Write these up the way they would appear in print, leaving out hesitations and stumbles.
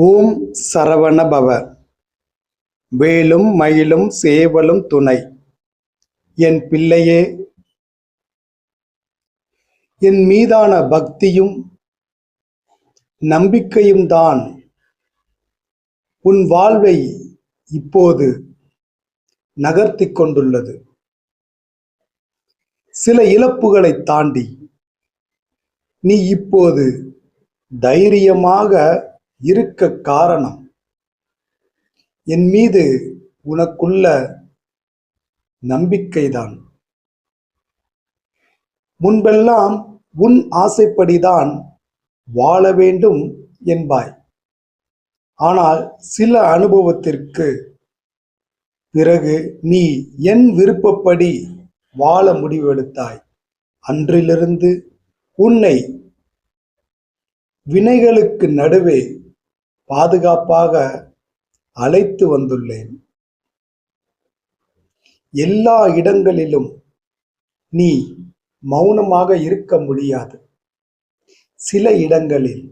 ஓம் சரவண பவ. வேலும் மயிலும் சேவலும் துணை. என் பிள்ளையே, என் மீதான பக்தியும் நம்பிக்கையும் தான் உன் வாழ்வை இப்போது நகர்த்தி கொண்டுள்ளது. சில இழப்புகளை தாண்டி நீ இப்போது தைரியமாக இருக்க காரணம் என் மீது உனக்குள்ள நம்பிக்கைதான். முன்பெல்லாம் உன் ஆசைப்படிதான் வாழ வேண்டும் என்பாய். ஆனால் சில அனுபவத்திற்கு பிறகு நீ என் விருப்பப்படி வாழ முடிவெடுத்தாய். அன்றிலிருந்து உன்னை வினைகளுக்கு நடுவே பாதுகாப்பாக அழைத்து வந்துள்ளேன். எல்லா இடங்களிலும் நீ மௌனமாக இருக்க முடியாது. சில இடங்களில்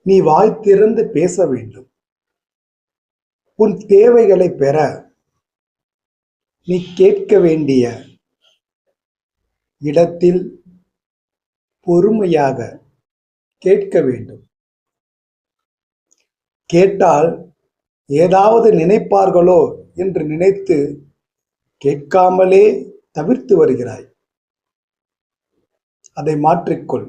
நீ வாய் திறந்து பேச வேண்டும். உன் தேவைகளை பெற நீ கேட்க வேண்டிய இடத்தில் பொறுமையாக கேட்க வேண்டும். கேட்டால் ஏதாவது நினைப்பார்களோ என்று நினைத்து கேட்காமலே தவிர்த்து வருகிறாய். அதை மாற்றிக்கொள்.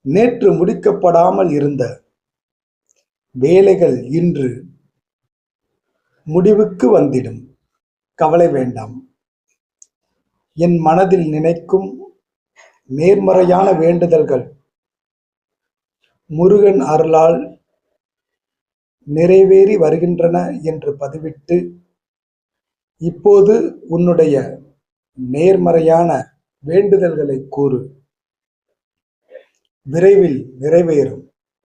நேற்று முடிக்கப்படாமல் இருந்த வேலைகள் இன்று முடிவுக்கு வந்திடும். கவலை வேண்டாம். என் மனதில் நினைக்கும் நேர்மறையான வேண்டுதல்கள் முருகன் அருளால் நிறைவேறி வருகின்றன என்று பதிவிட்டு, இப்போது உன்னுடைய நேர்மறையான வேண்டுதல்களை கூறு. விரைவில் நிறைவேறும்.